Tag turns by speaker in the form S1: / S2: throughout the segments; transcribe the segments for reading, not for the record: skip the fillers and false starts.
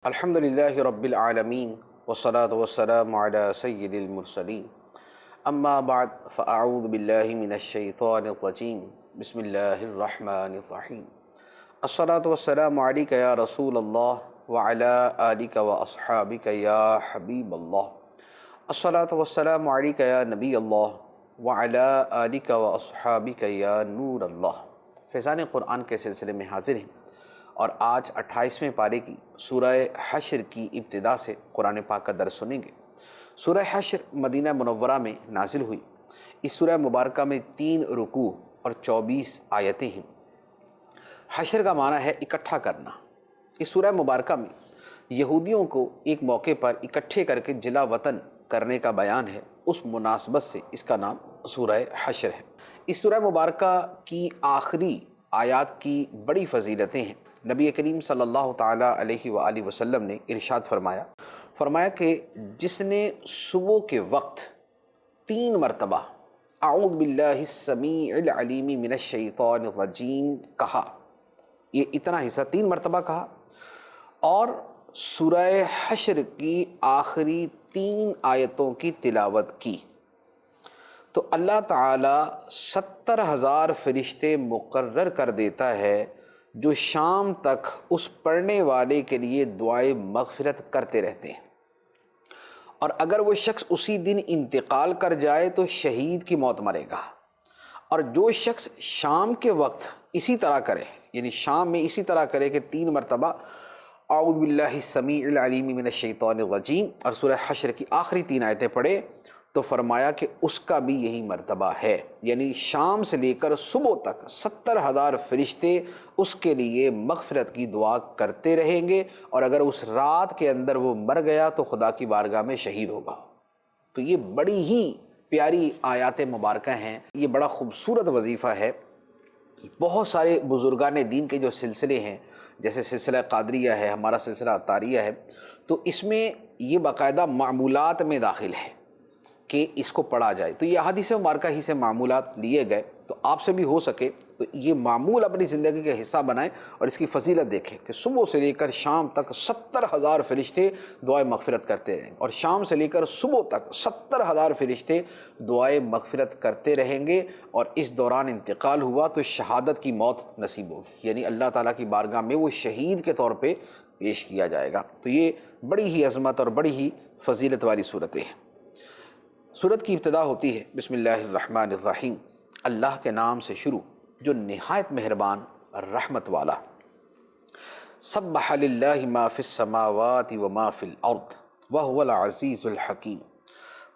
S1: الحمدللہ رب العالمین والصلاة والسلام علی سید المرسلین اما بعد فاعوذ باللہ من الشیطان الرجیم بسم اللہ الرحمن الرحیم الصلاة والسلام علیک یا رسول اللہ وعلی آلک واصحابک یا حبیب اللہ الصلاة والسلام علیک یا نبی اللہ وعلی آلک واصحابک یا نور اللہ۔ فیضان قرآن کے سلسلے میں حاضر ہیں اور آج 28ویں پارے کی سورہ حشر کی ابتدا سے قرآن پاک کا درس سنیں گے۔ سورہ حشر مدینہ منورہ میں نازل ہوئی۔ اس سورہ مبارکہ میں 3 رکوع اور 24 آیتیں ہیں۔ حشر کا معنی ہے اکٹھا کرنا۔ اس سورہ مبارکہ میں یہودیوں کو ایک موقع پر اکٹھے کر کے جلا وطن کرنے کا بیان ہے، اس مناسبت سے اس کا نام سورہ حشر ہے۔ اس سورہ مبارکہ کی آخری آیات کی بڑی فضیلتیں ہیں۔ نبی کریم صلی اللہ تعالیٰ علیہ وآلہ وسلم نے ارشاد فرمایا کہ جس نے صبح کے وقت 3 مرتبہ اعوذ باللہ السمیع العلیم من الشیطان الرجیم کہا، یہ اتنا حصہ 3 مرتبہ کہا، اور سورہ حشر کی آخری 3 آیتوں کی تلاوت کی، تو اللہ تعالیٰ 70,000 فرشتے مقرر کر دیتا ہے جو شام تک اس پڑھنے والے کے لیے دعائے مغفرت کرتے رہتے ہیں۔ اور اگر وہ شخص اسی دن انتقال کر جائے تو شہید کی موت مرے گا، اور جو شخص شام کے وقت اسی طرح کرے، یعنی شام میں اسی طرح کرے کہ 3 مرتبہ اعوذ باللہ السمیع العلیم من الشیطان الرجیم اور سورہ حشر کی آخری 3 آیتیں پڑھے، تو فرمایا کہ اس کا بھی یہی مرتبہ ہے، یعنی شام سے لے کر صبح تک 70,000 فرشتے اس کے لیے مغفرت کی دعا کرتے رہیں گے، اور اگر اس رات کے اندر وہ مر گیا تو خدا کی بارگاہ میں شہید ہوگا۔ تو یہ بڑی ہی پیاری آیات مبارکہ ہیں، یہ بڑا خوبصورت وظیفہ ہے۔ بہت سارے بزرگان دین کے جو سلسلے ہیں، جیسے سلسلہ قادریہ ہے، ہمارا سلسلہ عطاریہ ہے، تو اس میں یہ باقاعدہ معمولات میں داخل ہے کہ اس کو پڑھا جائے۔ تو یہ احادیث مبارکہ ہی سے معمولات لیے گئے، تو آپ سے بھی ہو سکے تو یہ معمول اپنی زندگی کا حصہ بنائیں اور اس کی فضیلت دیکھیں کہ صبح سے لے کر شام تک 70,000 فرشتے دعائے مغفرت کرتے رہیں گے، اور شام سے لے کر صبح تک 70,000 فرشتے دعائے مغفرت کرتے رہیں گے، اور اس دوران انتقال ہوا تو شہادت کی موت نصیب ہوگی، یعنی اللہ تعالیٰ کی بارگاہ میں وہ شہید کے طور پہ پیش کیا جائے گا۔ تو یہ بڑی ہی عظمت اور بڑی ہی فضیلت والی صورتیں ہیں۔ سورت کی ابتدا ہوتی ہے بسم اللہ الرحمن الرحیم، اللہ کے نام سے شروع جو نہایت مہربان رحمت والا۔ سبح للہ ما فی السماوات وما فی الارض وهو العزیز الحکیم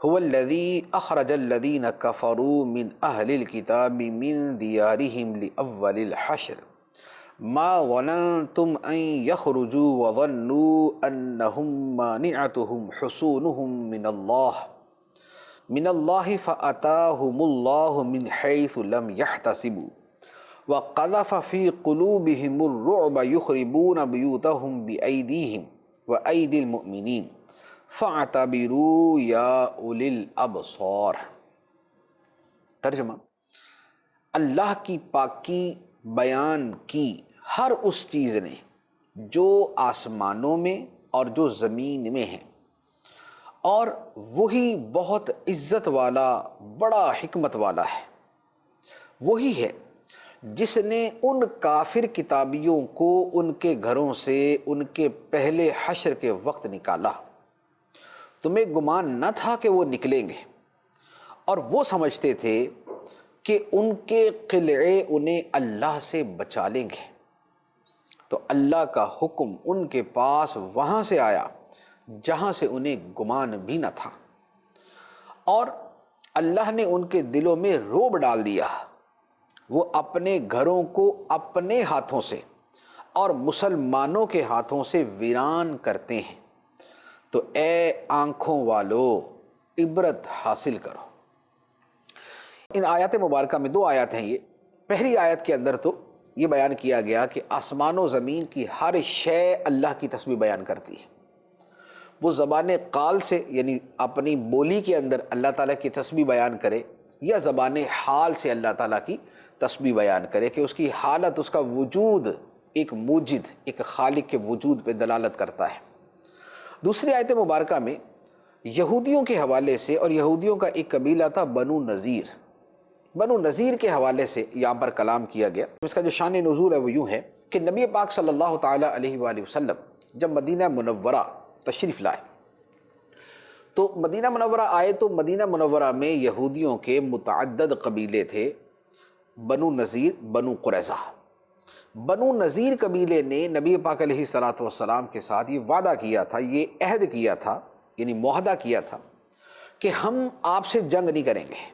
S1: هو الذی اخرج الذین کفروا من اہل الکتاب من دیارہم لأول الحشر ما ظننتم ان یخرجوا وظنوا انہم مانعتہم حصونہم من اللہ فأتاہم اللہ من حیث لم یحتسبوا وقذف فی قلوبہم الرعب یخربون بیوتہم بأیدیہم وأیدی المؤمنین فاعتبروا یا اولی الابصار۔ ترجمہ: اللہ کی پاکی بیان کی ہر اس چیز نے جو آسمانوں میں اور جو زمین میں ہیں، اور وہی بہت عزت والا بڑا حکمت والا ہے۔ وہی ہے جس نے ان کافر کتابیوں کو ان کے گھروں سے ان کے پہلے حشر کے وقت نکالا۔ تمہیں گمان نہ تھا کہ وہ نکلیں گے، اور وہ سمجھتے تھے کہ ان کے قلعے انہیں اللہ سے بچا لیں گے، تو اللہ کا حکم ان کے پاس وہاں سے آیا جہاں سے انہیں گمان بھی نہ تھا، اور اللہ نے ان کے دلوں میں رعب ڈال دیا۔ وہ اپنے گھروں کو اپنے ہاتھوں سے اور مسلمانوں کے ہاتھوں سے ویران کرتے ہیں۔ تو اے آنکھوں والو عبرت حاصل کرو۔ ان آیات مبارکہ میں 2 آیات ہیں۔ یہ پہلی آیت کے اندر تو یہ بیان کیا گیا کہ آسمان و زمین کی ہر شے اللہ کی تسبیح بیان کرتی ہے۔ وہ زبان قال سے یعنی اپنی بولی کے اندر اللہ تعالیٰ کی تسبیح بیان کرے، یا زبان حال سے اللہ تعالیٰ کی تسبیح بیان کرے کہ اس کی حالت، اس کا وجود ایک موجد، ایک خالق کے وجود پہ دلالت کرتا ہے۔ دوسری آیت مبارکہ میں یہودیوں کے حوالے سے، اور یہودیوں کا ایک قبیلہ تھا بنو نذیر، بنو نذیر کے حوالے سے یہاں پر کلام کیا گیا۔ اس کا جو شان نزول ہے وہ یوں ہے کہ نبی پاک صلی اللہ تعالیٰ علیہ وآلہ وسلم جب مدینہ منورہ تشریف لائے تو مدینہ منورہ آئے تو مدینہ منورہ میں یہودیوں کے متعدد قبیلے تھے، بنو نذیر، بنو قریظہ۔ بنو نذیر قبیلے نے نبی پاک علیہ الصلوۃ والسلام کے ساتھ یہ وعدہ کیا تھا، یہ عہد کیا تھا، یعنی معاہدہ کیا تھا کہ ہم آپ سے جنگ نہیں کریں گے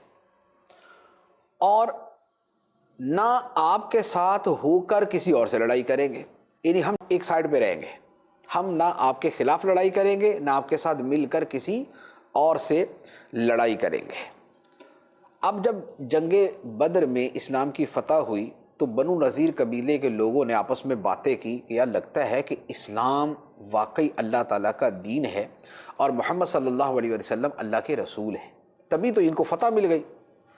S1: اور نہ آپ کے ساتھ ہو کر کسی اور سے لڑائی کریں گے، یعنی ہم ایک سائیڈ پہ رہیں گے، ہم نہ آپ کے خلاف لڑائی کریں گے نہ آپ کے ساتھ مل کر کسی اور سے لڑائی کریں گے۔ اب جب جنگ بدر میں اسلام کی فتح ہوئی تو بنو نذیر قبیلے کے لوگوں نے آپس میں باتیں کی کہ یار لگتا ہے کہ اسلام واقعی اللہ تعالیٰ کا دین ہے اور محمد صلی اللہ علیہ وسلم اللہ کے رسول ہیں۔ تبھی تو ان کو فتح مل گئی،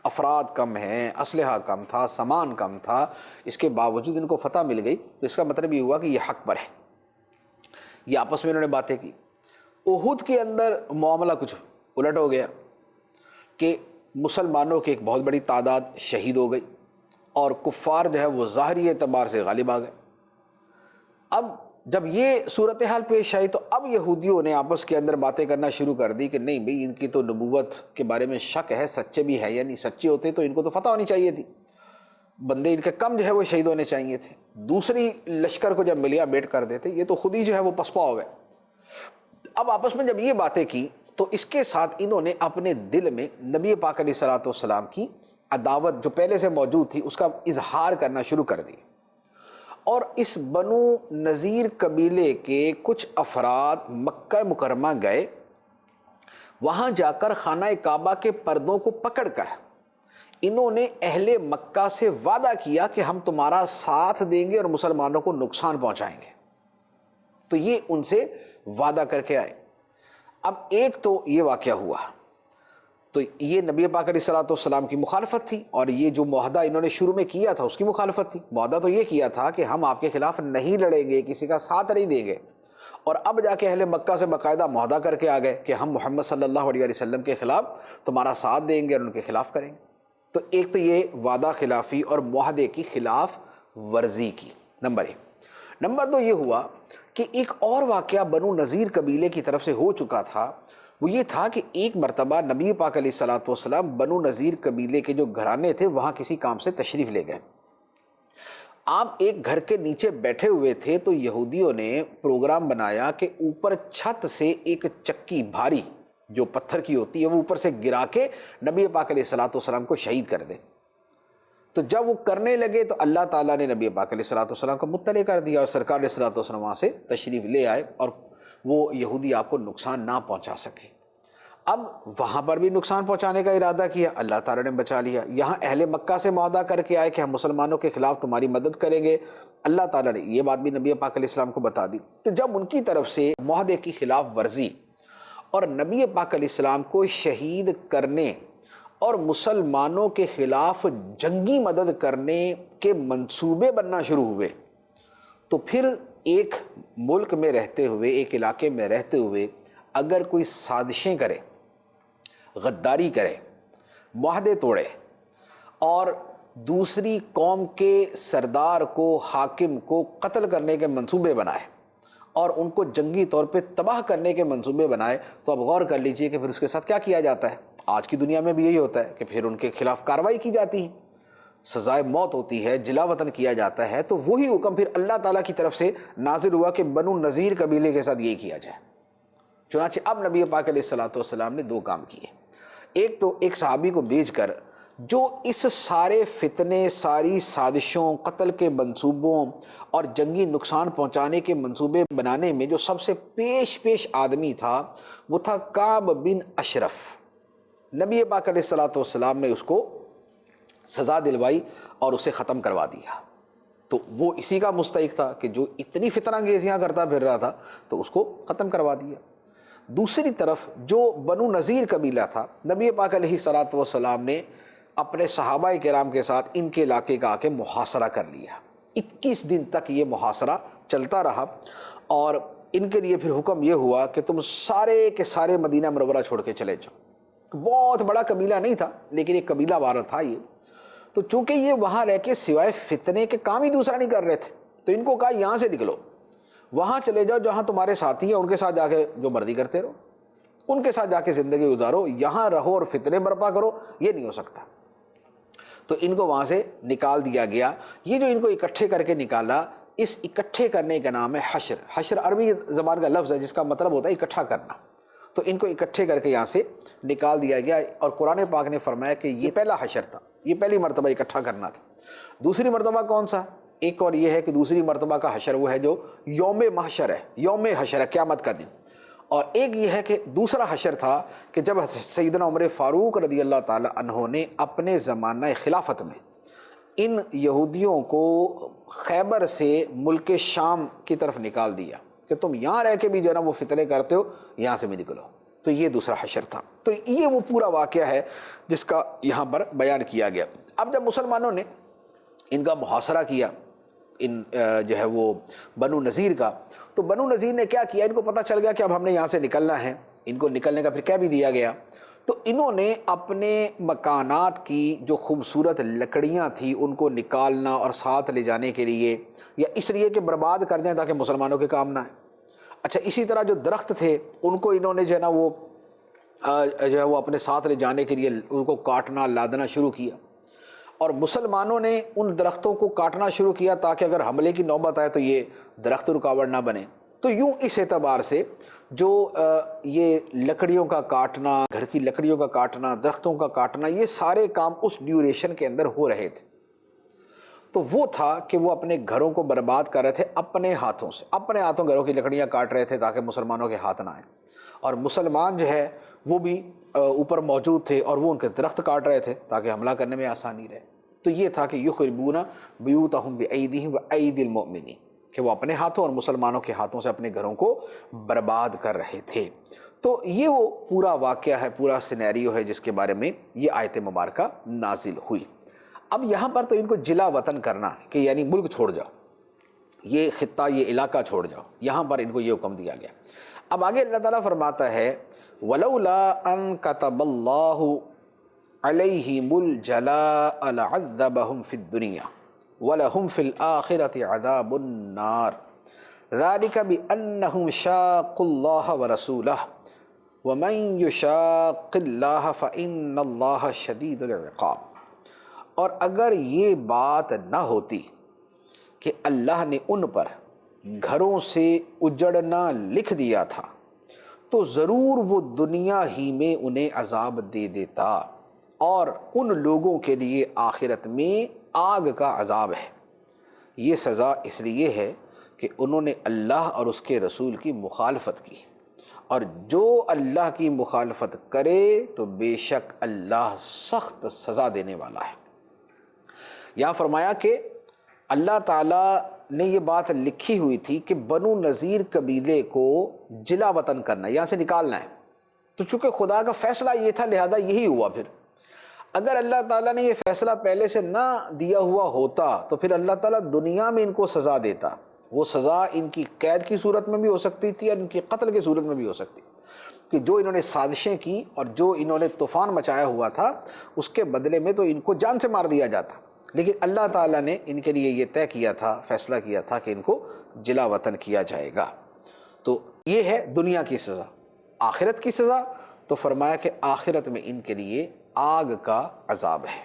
S1: افراد کم ہیں، اسلحہ کم تھا، سامان کم تھا، اس کے باوجود ان کو فتح مل گئی، تو اس کا مطلب یہ ہوا کہ یہ حق پر ہے۔ یہ آپس میں انہوں نے باتیں کی۔ احد کے اندر معاملہ کچھ الٹ ہو گیا کہ مسلمانوں کی ایک بہت بڑی تعداد شہید ہو گئی اور کفار جو ہے وہ ظاہری اعتبار سے غالب آ گئے۔ اب جب یہ صورتحال پیش آئی تو اب یہودیوں نے آپس کے اندر باتیں کرنا شروع کر دی کہ نہیں بھئی ان کی تو نبوت کے بارے میں شک ہے، سچے بھی ہے یا نہیں، سچے ہوتے تو ان کو تو فتح ہونی چاہیے تھی، بندے ان کے کم جو ہے وہ شہید ہونے چاہیے تھے، دوسری لشکر کو جب ملیا بیٹ کر دیتے، یہ تو خود ہی جو ہے وہ پسپا ہو گئے۔ اب آپس میں جب یہ باتیں کی تو اس کے ساتھ انہوں نے اپنے دل میں نبی پاک علیہ الصلوۃ والسلام کی عداوت جو پہلے سے موجود تھی اس کا اظہار کرنا شروع کر دی، اور اس بنو نذیر قبیلے کے کچھ افراد مکہ مکرمہ گئے، وہاں جا کر خانہ کعبہ کے پردوں کو پکڑ کر انہوں نے اہل مکہ سے وعدہ کیا کہ ہم تمہارا ساتھ دیں گے اور مسلمانوں کو نقصان پہنچائیں گے۔ تو یہ ان سے وعدہ کر کے آئے۔ اب ایک تو یہ واقعہ ہوا، تو یہ نبی پاک علیہ الصلوۃ والسلام کی مخالفت تھی، اور یہ جو معاہدہ انہوں نے شروع میں کیا تھا اس کی مخالفت تھی۔ معاہدہ تو یہ کیا تھا کہ ہم آپ کے خلاف نہیں لڑیں گے، کسی کا ساتھ نہیں دیں گے، اور اب جا کے اہل مکہ سے باقاعدہ معاہدہ کر کے آ گئے کہ ہم محمد صلی اللہ علیہ وسلم کے خلاف تمہارا ساتھ دیں گے اور ان کے خلاف کریں گے۔ تو ایک تو یہ وعدہ خلافی اور معاہدے کی خلاف ورزی کی، نمبر ایک۔ نمبر دو یہ ہوا کہ ایک اور واقعہ بنو نذیر قبیلے کی طرف سے ہو چکا تھا، وہ یہ تھا کہ ایک مرتبہ نبی پاک علیہ الصلوۃ والسلام بنو نذیر قبیلے کے جو گھرانے تھے وہاں کسی کام سے تشریف لے گئے۔ آپ ایک گھر کے نیچے بیٹھے ہوئے تھے تو یہودیوں نے پروگرام بنایا کہ اوپر چھت سے ایک چکی بھاری جو پتھر کی ہوتی ہے وہ اوپر سے گرا کے نبی پاک علیہ الصلوۃ والسلام کو شہید کر دیں۔ تو جب وہ کرنے لگے تو اللہ تعالیٰ نے نبی پاک علیہ الصلوۃ والسلام کو مطلع کر دیا اور سرکار علیہ الصلوۃ والسلام وہاں سے تشریف لے آئے اور وہ یہودی آپ کو نقصان نہ پہنچا سکے۔ اب وہاں پر بھی نقصان پہنچانے کا ارادہ کیا، اللہ تعالیٰ نے بچا لیا۔ یہاں اہل مکہ سے معاہدہ کر کے آئے کہ ہم مسلمانوں کے خلاف تمہاری مدد کریں گے، اللہ تعالیٰ نے یہ بات بھی نبی پاک علیہ السلام کو بتا دی۔ تو جب ان کی طرف سے معاہدے کی خلاف ورزی اور نبی پاک علیہ السلام کو شہید کرنے اور مسلمانوں کے خلاف جنگی مدد کرنے کے منصوبے بننا شروع ہوئے، تو پھر ایک ملک میں رہتے ہوئے، ایک علاقے میں رہتے ہوئے اگر کوئی سازشیں کرے، غداری کرے، معاہدے توڑے اور دوسری قوم کے سردار کو، حاکم کو قتل کرنے کے منصوبے بنائے اور ان کو جنگی طور پہ تباہ کرنے کے منصوبے بنائے، تو اب غور کر لیجئے کہ پھر اس کے ساتھ کیا کیا جاتا ہے۔ آج کی دنیا میں بھی یہی ہوتا ہے کہ پھر ان کے خلاف کارروائی کی جاتی ہے، سزائے موت ہوتی ہے، جلا وطن کیا جاتا ہے۔ تو وہی حکم پھر اللہ تعالیٰ کی طرف سے نازل ہوا کہ بنو نذیر قبیلے کے ساتھ یہی کیا جائے۔ چنانچہ اب نبی پاک علیہ الصلوۃ والسلام نے دو کام کیے۔ ایک تو ایک صحابی کو بھیج کر جو اس سارے فتنے، ساری سازشوں، قتل کے منصوبوں اور جنگی نقصان پہنچانے کے منصوبے بنانے میں جو سب سے پیش آدمی تھا وہ تھا کعب بن اشرف۔ نبی پاک علیہ الصلوۃ والسلام نے اس کو سزا دلوائی اور اسے ختم کروا دیا۔ تو وہ اسی کا مستحق تھا کہ جو اتنی فتنہ انگیزیاں کرتا پھر رہا تھا تو اس کو ختم کروا دیا۔ دوسری طرف جو بنو نذیر قبیلہ تھا، نبی پاک علیہ الصلوۃ والسلام نے اپنے صحابہ کرام کے ساتھ ان کے علاقے کا آ کے محاصرہ کر لیا۔ 21 دن تک یہ محاصرہ چلتا رہا اور ان کے لیے پھر حکم یہ ہوا کہ تم سارے کے سارے مدینہ منورہ چھوڑ کے چلے جاؤ۔ بہت بڑا قبیلہ نہیں تھا لیکن ایک قبیلہ وار تھا یہ، تو چونکہ یہ وہاں رہ کے سوائے فتنے کے کام ہی دوسرا نہیں کر رہے تھے، تو ان کو کہا یہاں سے نکلو، وہاں چلے جاؤ جہاں تمہارے ساتھی ہیں، ان کے ساتھ جا کے جو مرضی کرتے رہو، ان کے ساتھ جا کے زندگی گزارو، یہاں رہو اور فتنے برپا کرو، یہ نہیں ہو سکتا۔ تو ان کو وہاں سے نکال دیا گیا۔ یہ جو ان کو اکٹھے کر کے نکالا، اس اکٹھے کرنے کا نام ہے حشر۔ حشر عربی زبان کا لفظ ہے جس کا مطلب ہوتا ہے اکٹھا کرنا۔ تو ان کو اکٹھے کر کے یہاں سے نکال دیا گیا، اور قرآن پاک نے فرمایا کہ یہ پہلا حشر تھا، یہ پہلی مرتبہ اکٹھا کرنا تھا۔ دوسری مرتبہ کون سا؟ ایک اور یہ ہے کہ دوسری مرتبہ کا حشر وہ ہے جو یوم محشر ہے، یوم حشر ہے، قیامت کا دن۔ اور ایک یہ ہے کہ دوسرا حشر تھا کہ جب سیدنا عمر فاروق رضی اللہ تعالی عنہ نے اپنے زمانہ خلافت میں ان یہودیوں کو خیبر سے ملک شام کی طرف نکال دیا کہ تم یہاں رہ کے بھی جو ہے نا وہ فتنے کرتے ہو، یہاں سے بھی نکلو۔ تو یہ دوسرا حشر تھا۔ تو یہ وہ پورا واقعہ ہے جس کا یہاں پر بیان کیا گیا۔ اب جب مسلمانوں نے ان کا محاصرہ کیا، ان جو ہے وہ بنو نذیر کا، تو بنو نذیر نے کیا کیا، ان کو پتہ چل گیا کہ اب ہم نے یہاں سے نکلنا ہے، ان کو نکلنے کا پھر کہہ بھی دیا گیا۔ تو انہوں نے اپنے مکانات کی جو خوبصورت لکڑیاں تھیں ان کو نکالنا اور ساتھ لے جانے کے لیے، یا اس لیے کہ برباد کر دیں تاکہ مسلمانوں کے کام نہ آئے۔ اچھا، اسی طرح جو درخت تھے ان کو انہوں نے جو ہے نا وہ جو ہے وہ اپنے ساتھ لے جانے کے لیے ان کو کاٹنا لادنا شروع کیا، اور مسلمانوں نے ان درختوں کو کاٹنا شروع کیا تاکہ اگر حملے کی نوبت آئے تو یہ درخت رکاوٹ نہ بنے۔ تو یوں اس اعتبار سے جو یہ لکڑیوں کا کاٹنا، گھر کی لکڑیوں کا کاٹنا، درختوں کا کاٹنا، یہ سارے کام اس ڈیوریشن کے اندر ہو رہے تھے۔ تو وہ تھا کہ وہ اپنے گھروں کو برباد کر رہے تھے اپنے ہاتھوں سے، اپنے ہاتھوں گھروں کی لکڑیاں کاٹ رہے تھے تاکہ مسلمانوں کے ہاتھ نہ آئیں، اور مسلمان جو ہے وہ بھی اوپر موجود تھے اور وہ ان کے درخت کاٹ رہے تھے تاکہ حملہ کرنے میں آسانی رہے۔ تو یہ تھا کہ یخربون بیوتہم بایدیہم وایدی المؤمنین، کہ وہ اپنے ہاتھوں اور مسلمانوں کے ہاتھوں سے اپنے گھروں کو برباد کر رہے تھے۔ تو یہ وہ پورا واقعہ ہے، پورا سینیریو ہے جس کے بارے میں یہ آیت مبارکہ نازل ہوئی۔ اب یہاں پر تو ان کو جلا وطن کرنا کہ یعنی ملک چھوڑ جاؤ، یہ خطہ، یہ علاقہ چھوڑ جاؤ، یہاں پر ان کو یہ حکم دیا گیا۔ اب آگے اللہ تعالیٰ فرماتا ہے وَلَوْلَا أَن كَتَبَ اللَّهُ عَلَيْهِمُ الْجَلَاءَ لَعَذَّبَهُمْ فِي الدُّنْيَا وَلَهُمْ فِي الْآخِرَةِ عَذَابُ النَّارِ ذَلِكَ بِأَنَّهُمْ شَاقُّوا اللَّهَ وَرَسُولَهُ وَمَن يُشَاقِّ اللَّهَ فَإِنَّ اللَّهَ شَدِيدُ الْعِقَابِ۔ اور اگر یہ بات نہ ہوتی کہ اللہ نے ان پر گھروں سے اجڑنا لکھ دیا تھا تو ضرور وہ دنیا ہی میں انہیں عذاب دے دیتا، اور ان لوگوں کے لیے آخرت میں آگ کا عذاب ہے۔ یہ سزا اس لیے ہے کہ انہوں نے اللہ اور اس کے رسول کی مخالفت کی، اور جو اللہ کی مخالفت کرے تو بے شک اللہ سخت سزا دینے والا ہے۔ یہاں فرمایا کہ اللہ تعالیٰ نے یہ بات لکھی ہوئی تھی کہ بنو نذیر قبیلے کو جلا وطن کرنا، یہاں سے نکالنا ہے۔ تو چونکہ خدا کا فیصلہ یہ تھا لہذا یہی ہوا۔ پھر اگر اللہ تعالیٰ نے یہ فیصلہ پہلے سے نہ دیا ہوا ہوتا تو پھر اللہ تعالیٰ دنیا میں ان کو سزا دیتا۔ وہ سزا ان کی قید کی صورت میں بھی ہو سکتی تھی اور ان کی قتل کی صورت میں بھی ہو سکتی، کہ جو انہوں نے سازشیں کی اور جو انہوں نے طوفان مچایا ہوا تھا اس کے بدلے میں تو ان کو جان سے مار دیا جاتا، لیکن اللہ تعالیٰ نے ان کے لیے یہ طے کیا تھا، فیصلہ کیا تھا کہ ان کو جلا وطن کیا جائے گا۔ تو یہ ہے دنیا کی سزا۔ آخرت کی سزا تو فرمایا کہ آخرت میں ان کے لیے آگ کا عذاب ہے۔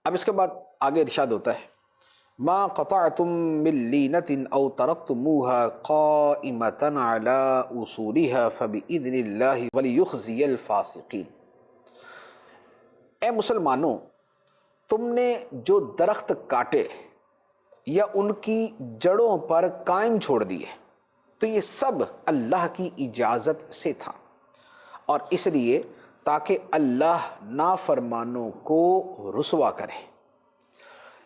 S1: اب اس کے بعد آگے ارشاد ہوتا ہے ما قطعتم من لینة او ترکتموها قائمة على اصولها فبإذن اللہ وليخزي الفاسقین۔ اے مسلمانوں، تم نے جو درخت کاٹے یا ان کی جڑوں پر قائم چھوڑ دیے تو یہ سب اللہ کی اجازت سے تھا، اور اس لیے تاکہ اللہ نافرمانوں کو رسوا کرے۔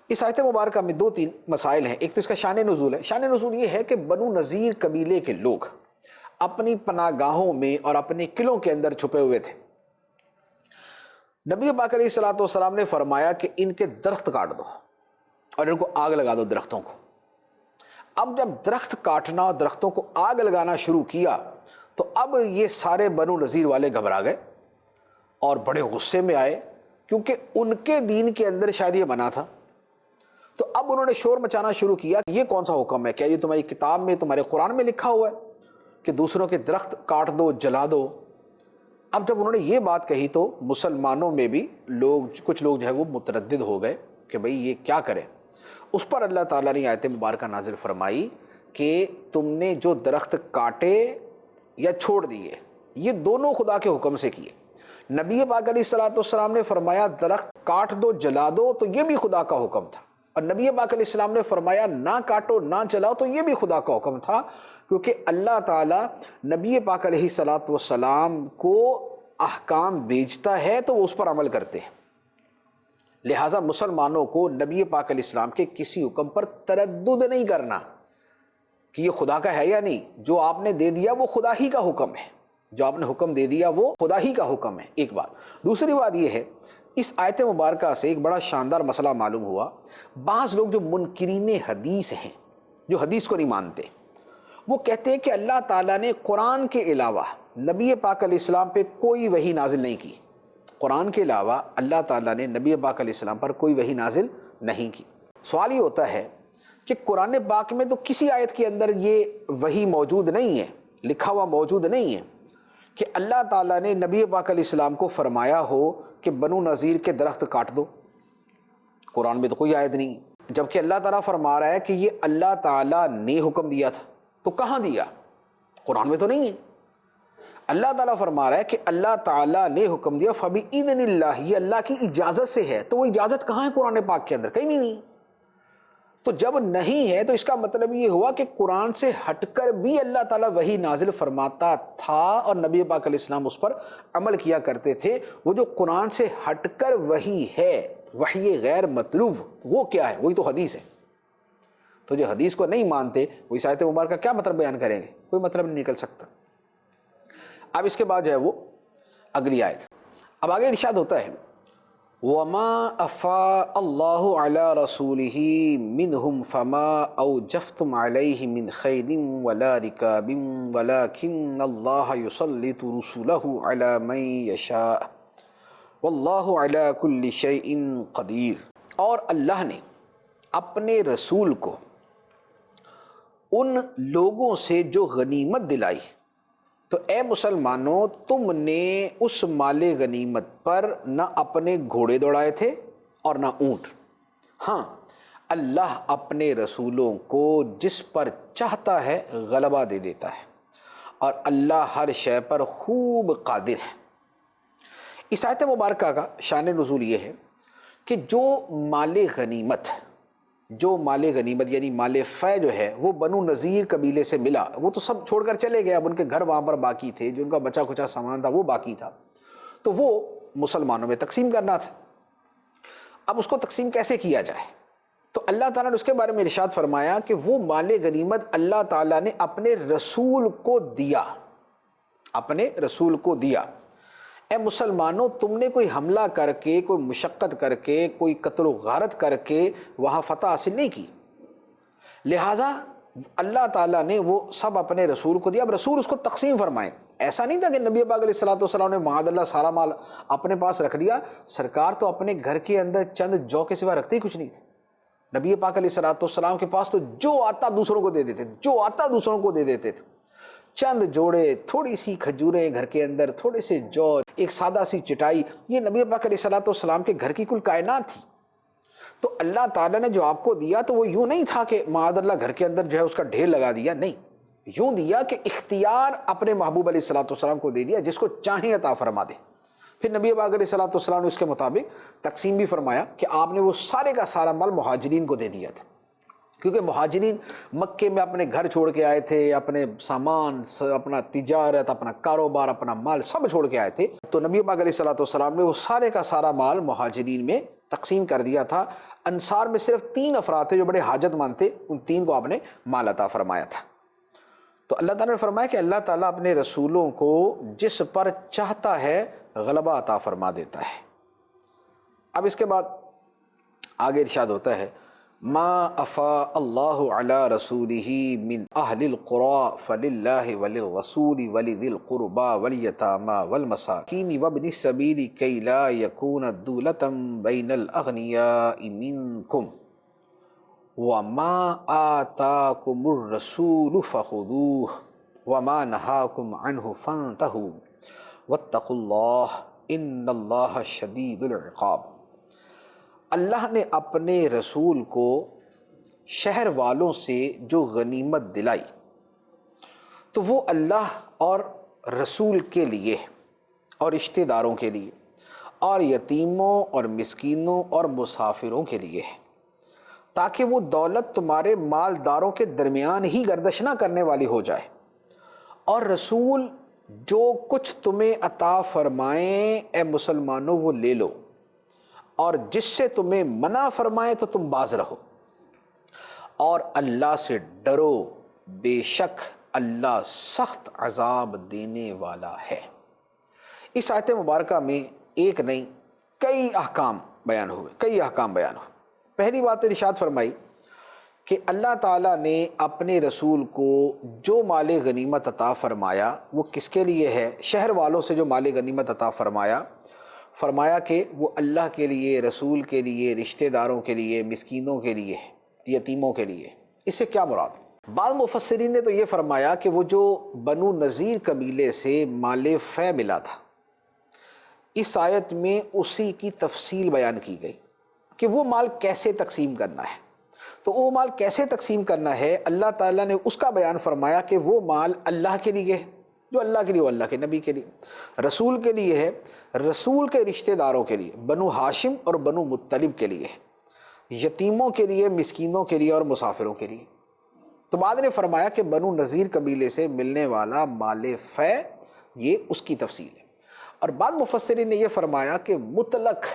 S1: اس آیت مبارکہ میں دو تین مسائل ہیں۔ ایک تو اس کا شان نزول ہے۔ شان نزول یہ ہے کہ بنو نذیر قبیلے کے لوگ اپنی پناہ گاہوں میں اور اپنے قلعوں کے اندر چھپے ہوئے تھے۔ نبی پاک علیہ الصلوۃ والسلام نے فرمایا کہ ان کے درخت کاٹ دو اور ان کو آگ لگا دو۔ درختوں کو اب جب درخت کاٹنا اور درختوں کو آگ لگانا شروع کیا تو اب یہ سارے بنو نذیر والے گھبرا گئے اور بڑے غصے میں آئے، کیونکہ ان کے دین کے اندر شاید یہ منع تھا۔ تو اب انہوں نے شور مچانا شروع کیا کہ یہ کون سا حکم ہے؟ کیا یہ تمہاری کتاب میں، تمہارے قرآن میں لکھا ہوا ہے کہ دوسروں کے درخت کاٹ دو، جلا دو؟ اب جب انہوں نے یہ بات کہی تو مسلمانوں میں بھی کچھ لوگ جو ہے وہ متردد ہو گئے کہ بھئی یہ کیا کریں۔ اس پر اللہ تعالیٰ نے آیت مبارکہ نازل فرمائی کہ تم نے جو درخت کاٹے یا چھوڑ دیے، یہ دونوں خدا کے حکم سے کیے۔ نبی پاک علیہ الصلوۃ والسلام نے فرمایا درخت کاٹ دو، جلا دو، تو یہ بھی خدا کا حکم تھا، اور نبی پاک علیہ السلام نے فرمایا نہ کاٹو نہ جلاؤ، تو یہ بھی خدا کا حکم تھا، کیونکہ اللہ تعالیٰ نبی پاک علیہ الصلوۃ والسلام کو احکام بھیجتا ہے تو وہ اس پر عمل کرتے ہیں۔ لہٰذا مسلمانوں کو نبی پاک علیہ السلام کے کسی حکم پر تردد نہیں کرنا کہ یہ خدا کا ہے یا نہیں۔ جو آپ نے دے دیا وہ خدا ہی کا حکم ہے، جو آپ نے حکم دے دیا وہ خدا ہی کا حکم ہے، ایک بات۔ دوسری بات یہ ہے، اس آیت مبارکہ سے ایک بڑا شاندار مسئلہ معلوم ہوا۔ بعض لوگ جو منکرین حدیث ہیں، جو حدیث کو نہیں مانتے، وہ کہتے ہیں کہ اللہ تعالیٰ نے قرآن کے علاوہ نبی پاک علیہ السلام پہ کوئی وحی نازل نہیں کی۔ قرآن کے علاوہ اللہ تعالیٰ نے نبی پاک علیہ السلام پر کوئی وحی نازل نہیں کی۔ سوال یہ ہوتا ہے کہ قرآن پاک میں تو کسی آیت کے اندر یہ وحی موجود نہیں ہے، لکھا ہوا موجود نہیں ہے کہ اللہ تعالیٰ نے نبی پاک علیہ السلام کو فرمایا ہو کہ بنو نذیر کے درخت کاٹ دو۔ قرآن میں تو کوئی آیت نہیں، جبکہ اللہ تعالیٰ فرما رہا ہے کہ یہ اللہ تعالیٰ نے حکم دیا تھا۔ تو کہاں دیا؟ قرآن میں تو نہیں ہے۔ اللہ تعالیٰ فرما رہا ہے کہ اللہ تعالیٰ نے حکم دیا فَبِإِذْنِ اللَّهِ، یہ اللہ کی اجازت سے ہے۔ تو وہ اجازت کہاں ہے قرآن پاک کے اندر؟ کہیں بھی نہیں۔ تو جب نہیں ہے تو اس کا مطلب یہ ہوا کہ قرآن سے ہٹ کر بھی اللہ تعالیٰ وحی نازل فرماتا تھا اور نبی پاک علیہ السلام اس پر عمل کیا کرتے تھے۔ وہ جو قرآن سے ہٹ کر وحی ہے، وحی غیر مطلوب، وہ کیا ہے؟ وہی تو حدیث ہے۔ تو جو حدیث کو نہیں مانتے وہ اس آیت مبارکہ کا کیا مطلب بیان کریں گے؟ کوئی مطلب نہیں نکل سکتا۔ اب اس کے بعد جو ہے وہ اگلی آیت، اب آگے ارشاد ہوتا ہے وَمَا أَفَاءَ اللَّهُ عَلَى رَسُولِهِ مِنْهُمْ فَمَا أَوْجَفْتُمْ عَلَيْهِ مِنْ خَيْلٍ وَلَا رِكَابٍ وَلَكِنَّ اللَّهَ يُسَلِّطُ رُسُلَهُ عَلَى مَنْ يَشَاءُ وَاللَّهُ عَلَى كُلِّ شَيْءٍ قَدِيرٌ، اور اللہ نے اپنے رسول کو ان لوگوں سے جو غنیمت دلائی، تو اے مسلمانوں تم نے اس مال غنیمت پر نہ اپنے گھوڑے دوڑائے تھے اور نہ اونٹ۔ ہاں، اللہ اپنے رسولوں کو جس پر چاہتا ہے غلبہ دے دیتا ہے، اور اللہ ہر شے پر خوب قادر ہے۔ اس آیت مبارکہ کا شان نزول یہ ہے کہ جو مال غنیمت یعنی مال فے جو ہے وہ بنو نذیر قبیلے سے ملا، وہ تو سب چھوڑ کر چلے گئے، اب ان کے گھر وہاں پر باقی تھے، جو ان کا بچا کچا سامان تھا وہ باقی تھا، تو وہ مسلمانوں میں تقسیم کرنا تھا۔ اب اس کو تقسیم کیسے کیا جائے؟ تو اللہ تعالیٰ نے اس کے بارے میں ارشاد فرمایا کہ وہ مال غنیمت اللہ تعالیٰ نے اپنے رسول کو دیا، اپنے رسول کو دیا۔ اے مسلمانوں تم نے کوئی حملہ کر کے، کوئی مشقت کر کے، کوئی قتل و غارت کر کے وہاں فتح حاصل نہیں کی، لہذا اللہ تعالیٰ نے وہ سب اپنے رسول کو دیا۔ اب رسول اس کو تقسیم فرمائیں۔ ایسا نہیں تھا کہ نبی پاک علیہ الصلوۃ والسلام نے معاذ اللہ سارا مال اپنے پاس رکھ لیا۔ سرکار تو اپنے گھر کے اندر چند جو کے سوا رکھتے ہی کچھ نہیں تھے۔ نبی پاک علیہ الصلوۃ والسلام کے پاس تو جو آتا دوسروں کو دے دیتے تھے، جو آتا دوسروں کو دے دیتے تھے۔ چند جوڑے، تھوڑی سی کھجوریں گھر کے اندر، تھوڑے سے جو، ایک سادہ سی چٹائی، یہ نبی پاک علیہ الصلوۃ والسلام کے گھر کی کل کائنات تھی۔ تو اللہ تعالیٰ نے جو آپ کو دیا تو وہ یوں نہیں تھا کہ معاذ اللہ گھر کے اندر جو ہے اس کا ڈھیر لگا دیا، نہیں، یوں دیا کہ اختیار اپنے محبوب علیہ الصلوۃ والسلام کو دے دیا، جس کو چاہیں عطا فرما دے۔ پھر نبی پاک علیہ الصلوۃ والسلام نے اس کے مطابق تقسیم بھی فرمایا کہ آپ نے وہ سارے کا سارا مال مہاجرین کو دے دیا تھا، کیونکہ مہاجرین مکے میں اپنے گھر چھوڑ کے آئے تھے، اپنے سامان، اپنا تجارت، اپنا کاروبار، اپنا مال سب چھوڑ کے آئے تھے۔ تو نبی پاک علیہ الصلوۃ والسلام نے وہ سارے کا سارا مال مہاجرین میں تقسیم کر دیا تھا۔ انصار میں صرف 3 افراد تھے جو بڑے حاجت مند تھے، ان 3 کو آپ نے مال عطا فرمایا تھا۔ تو اللہ تعالیٰ نے فرمایا کہ اللہ تعالیٰ اپنے رسولوں کو جس پر چاہتا ہے غلبہ عطا فرما دیتا ہے۔ اب اس کے بعد آگے ارشاد ہوتا ہے ما افاء اللہ علی رسولہ من اہل القری فللہ وللرسول ولذی القربى والیتامى والمساکین وابن السبیل کی لا یکون دولة بین الاغنیاء منکم وما آتاکم الرسول فخذوہ وما نہاکم عنہ فانتہوا واتقوا اللہ ان اللہ شدید العقاب۔ اللہ نے اپنے رسول کو شہر والوں سے جو غنیمت دلائی تو وہ اللہ اور رسول کے لیے اور رشتہ داروں کے لیے اور یتیموں اور مسکینوں اور مسافروں کے لیے ہے، تاکہ وہ دولت تمہارے مالداروں کے درمیان ہی گردش نہ کرنے والی ہو جائے، اور رسول جو کچھ تمہیں عطا فرمائیں اے مسلمانوں وہ لے لو، اور جس سے تمہیں منع فرمائے تو تم باز رہو، اور اللہ سے ڈرو، بے شک اللہ سخت عذاب دینے والا ہے۔ اس آیت مبارکہ میں ایک نہیں کئی احکام بیان ہوئے۔ پہلی بات تو ارشاد فرمائی کہ اللہ تعالیٰ نے اپنے رسول کو جو مال غنیمت عطا فرمایا وہ کس کے لیے ہے؟ شہر والوں سے جو مال غنیمت عطا فرمایا کہ وہ اللہ کے لیے، رسول کے لیے، رشتہ داروں کے لیے، مسکینوں کے لیے، یتیموں کے لیے۔ اس سے کیا مراد؟ بعض مفسرین نے تو یہ فرمایا کہ وہ جو بنو نذیر قبیلے سے مال فے ملا تھا، اس آیت میں اسی کی تفصیل بیان کی گئی کہ وہ مال کیسے تقسیم کرنا ہے۔ تو وہ مال کیسے تقسیم کرنا ہے اللہ تعالیٰ نے اس کا بیان فرمایا کہ وہ مال اللہ کے لیے ہے، جو اللہ کے لیے، وہ اللہ کے نبی کے لیے، رسول کے لیے ہے، رسول کے رشتہ داروں کے لیے، بنو ہاشم اور بنو مطلب کے لیے ہے، یتیموں کے لیے، مسکینوں کے لیے اور مسافروں کے لیے۔ تو بعد نے فرمایا کہ بنو نذیر قبیلے سے ملنے والا مال فے یہ اس کی تفصیل ہے، اور بعد مفسرین نے یہ فرمایا کہ مطلق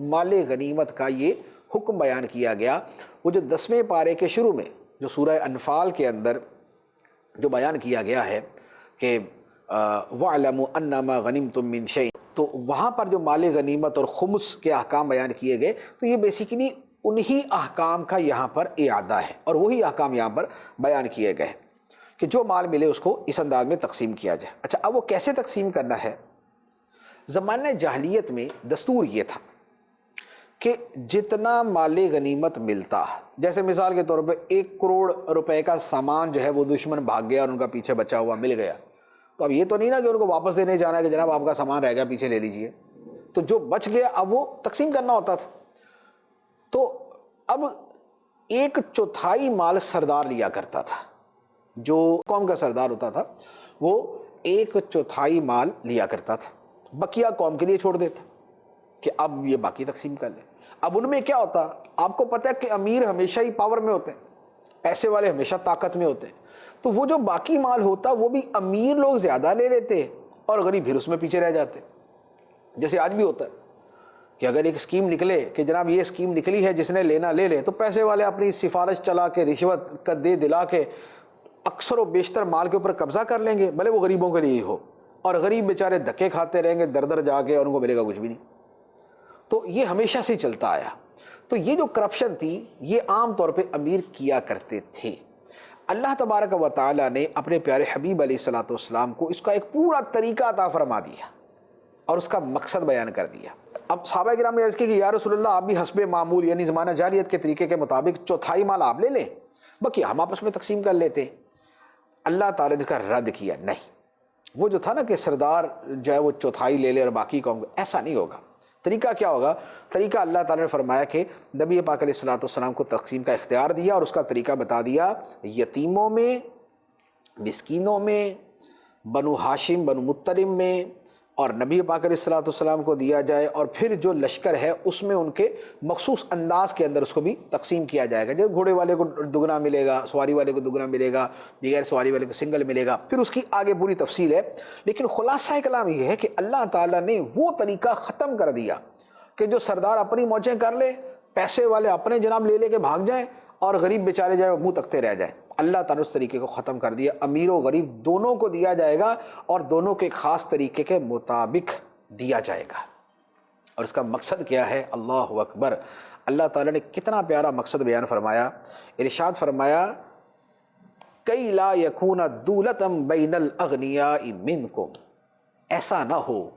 S1: مال غنیمت کا یہ حکم بیان کیا گیا، وہ جو 10ویں پارے کے شروع میں جو سورہ انفال کے اندر جو بیان کیا گیا ہے کہ وَاعْلَمُوا أَنَّمَا غَنِمْتُم مِّن شَيْءٍ، تو وہاں پر جو مال غنیمت اور خمس کے احکام بیان کیے گئے، تو یہ بیسیکلی انہی احکام کا یہاں پر اعادہ ہے، اور وہی احکام یہاں پر بیان کیے گئے کہ جو مال ملے اس کو اس انداز میں تقسیم کیا جائے۔ اچھا، اب وہ کیسے تقسیم کرنا ہے؟ زمانہ جاہلیت میں دستور یہ تھا کہ جتنا مال غنیمت ملتا، جیسے مثال کے طور پہ 1 کروڑ روپے کا سامان جو ہے وہ دشمن بھاگ گیا اور ان کا پیچھے بچا ہوا مل گیا، تو اب یہ تو نہیں نا کہ ان کو واپس دینے جانا ہے کہ جناب آپ کا سامان رہ گیا پیچھے لے لیجئے، تو جو بچ گیا اب وہ تقسیم کرنا ہوتا تھا۔ تو اب 1/4 مال سردار لیا کرتا تھا، جو قوم کا سردار ہوتا تھا وہ 1/4 مال لیا کرتا تھا، بقیہ قوم کے لیے چھوڑ دیتا کہ اب یہ باقی تقسیم کر لیں۔ اب ان میں کیا ہوتا، آپ کو پتہ ہے کہ امیر ہمیشہ ہی پاور میں ہوتے ہیں، پیسے والے ہمیشہ طاقت میں ہوتے ہیں، تو وہ جو باقی مال ہوتا وہ بھی امیر لوگ زیادہ لے لیتے اور غریب پھر اس میں پیچھے رہ جاتے۔ جیسے آج بھی ہوتا ہے کہ اگر ایک اسکیم نکلے کہ جناب یہ اسکیم نکلی ہے، جس نے لینا لے لے، تو پیسے والے اپنی سفارش چلا کے، رشوت کا دے دلا کے اکثر و بیشتر مال کے اوپر قبضہ کر لیں گے، بھلے وہ غریبوں کے لیے ہی ہو، اور غریب بیچارے دھکے کھاتے رہیں گے در در جا کے، اور ان کو ملے گا کچھ بھی نہیں۔ تو یہ ہمیشہ سے چلتا آیا۔ تو یہ جو کرپشن تھی یہ عام طور پہ امیر کیا کرتے تھے۔ اللہ تبارک و تعالیٰ نے اپنے پیارے حبیب علیہ الصلوۃ والسلام کو اس کا ایک پورا طریقہ عطا فرما دیا اور اس کا مقصد بیان کر دیا۔ اب صحابہ کرام نے عرض کی کہ یا رسول اللہ آپ بھی حسب معمول یعنی زمانہ جاہلیت کے طریقے کے مطابق 1/4 مال آپ لے لیں، باقی ہم آپس میں تقسیم کر لیتے۔ اللہ تعالیٰ نے اس کا رد کیا، نہیں، وہ جو تھا نا کہ سردار جو ہے وہ 1/4 لے لے اور باقی قوم کو، ایسا نہیں ہوگا۔ طریقہ کیا ہوگا؟ طریقہ اللہ تعالیٰ نے فرمایا کہ نبی پاک علیہ الصلوۃ والسلام کو تقسیم کا اختیار دیا اور اس کا طریقہ بتا دیا، یتیموں میں، مسکینوں میں، بنو ہاشم بنو مطلب میں، اور نبی پاک علیہ الصلوۃ والسلام کو دیا جائے، اور پھر جو لشکر ہے اس میں ان کے مخصوص انداز کے اندر اس کو بھی تقسیم کیا جائے گا، جیسے گھوڑے والے کو دگنا ملے گا، سواری والے کو دگنا ملے گا، بغیر سواری والے کو سنگل ملے گا، پھر اس کی آگے پوری تفصیل ہے۔ لیکن خلاصہ کلام یہ ہے کہ اللہ تعالیٰ نے وہ طریقہ ختم کر دیا کہ جو سردار اپنی موجیں کر لے، پیسے والے اپنے جناب لے لے کے بھاگ جائیں، اور غریب بیچارے جائے وہ منہ تکتے رہ جائیں۔ اللہ تعالیٰ اس طریقے کو ختم کر دیا، امیر و غریب دونوں کو دیا جائے گا، اور دونوں کے خاص طریقے کے مطابق دیا جائے گا۔ اور اس کا مقصد کیا ہے؟ اللہ اکبر، اللہ تعالیٰ نے کتنا پیارا مقصد بیان فرمایا، ارشاد فرمایا کئی لا یکون دولتم بین الاغنیاء منکم، ایسا نہ ہو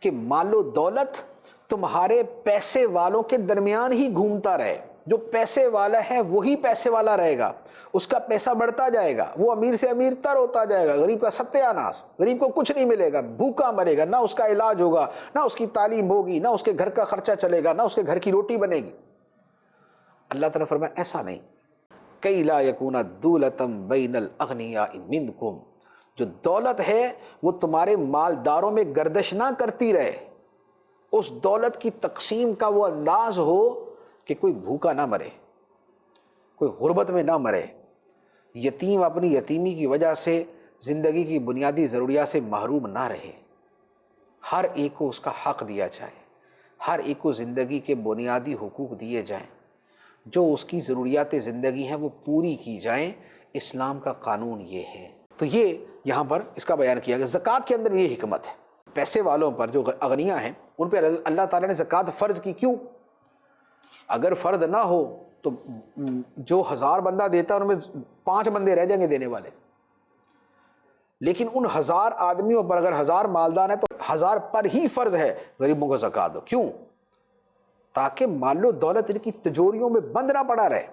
S1: کہ مال و دولت تمہارے پیسے والوں کے درمیان ہی گھومتا رہے، جو پیسے والا ہے وہی پیسے والا رہے گا، اس کا پیسہ بڑھتا جائے گا، وہ امیر سے امیر تر ہوتا جائے گا، غریب کا ستیہ ناس، غریب کو کچھ نہیں ملے گا، بھوکا مرے گا، نہ اس کا علاج ہوگا، نہ اس کی تعلیم ہوگی، نہ اس کے گھر کا خرچہ چلے گا، نہ اس کے گھر کی روٹی بنے گی۔ اللہ تعالیٰ فرمایا ایسا نہیں، کئی لا یکون دولتم بین الاغنیاء منکم، جو دولت ہے وہ تمہارے مالداروں میں گردش نہ کرتی رہے، اس دولت کی تقسیم کا وہ انداز ہو کہ کوئی بھوکا نہ مرے، کوئی غربت میں نہ مرے، یتیم اپنی یتیمی کی وجہ سے زندگی کی بنیادی ضروریات سے محروم نہ رہے، ہر ایک کو اس کا حق دیا جائے، ہر ایک کو زندگی کے بنیادی حقوق دیے جائیں، جو اس کی ضروریات زندگی ہیں وہ پوری کی جائیں۔ اسلام کا قانون یہ ہے۔ تو یہ یہاں پر اس کا بیان کیا گیا۔ زکوٰۃ کے اندر یہ حکمت ہے، پیسے والوں پر جو اغنیاء ہیں ان پہ اللہ تعالیٰ نے زکوٰۃ فرض کی، کیوں؟ اگر فرض نہ ہو تو جو 1000 بندہ دیتا ہے ان میں 5 بندے رہ جائیں گے دینے والے، لیکن ان 1000 آدمیوں پر اگر 1000 مالدار ہیں تو 1000 پر ہی فرض ہے غریبوں کو زکوٰۃ دو، کیوں؟ تاکہ مال و دولت ان کی تجوریوں میں بند نہ پڑا رہے،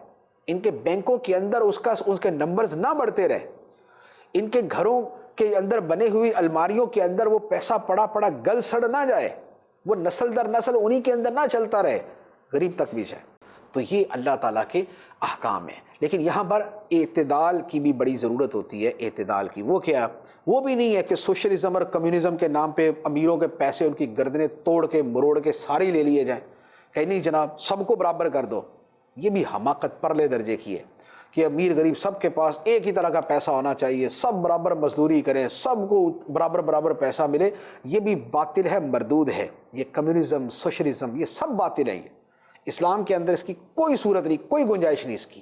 S1: ان کے بینکوں کے اندر اس کے نمبرز نہ بڑھتے رہے، ان کے گھروں کے اندر بنے ہوئی الماریوں کے اندر وہ پیسہ پڑا پڑا گل سڑ نہ جائے، وہ نسل در نسل انہی کے اندر نہ چلتا رہے، غریب تک بھی جائے۔ تو یہ اللہ تعالیٰ کے احکام ہیں، لیکن یہاں پر اعتدال کی بھی بڑی ضرورت ہوتی ہے۔ اعتدال کی وہ کیا؟ وہ بھی نہیں ہے کہ سوشلزم اور کمیونزم کے نام پہ امیروں کے پیسے ان کی گردنیں توڑ کے مروڑ کے سارے لے لیے جائیں، کہ نہیں جناب سب کو برابر کر دو۔ یہ بھی حماقت پرلے درجے کی ہے کہ امیر غریب سب کے پاس ایک ہی طرح کا پیسہ ہونا چاہیے، سب برابر مزدوری کریں، سب کو برابر پیسہ ملے۔ یہ بھی باطل ہے، مردود ہے۔ یہ کمیونزم، سوشلزم، یہ سب باطل ہے۔ یہ اسلام کے اندر اس کی کوئی صورت نہیں، کوئی گنجائش نہیں اس کی۔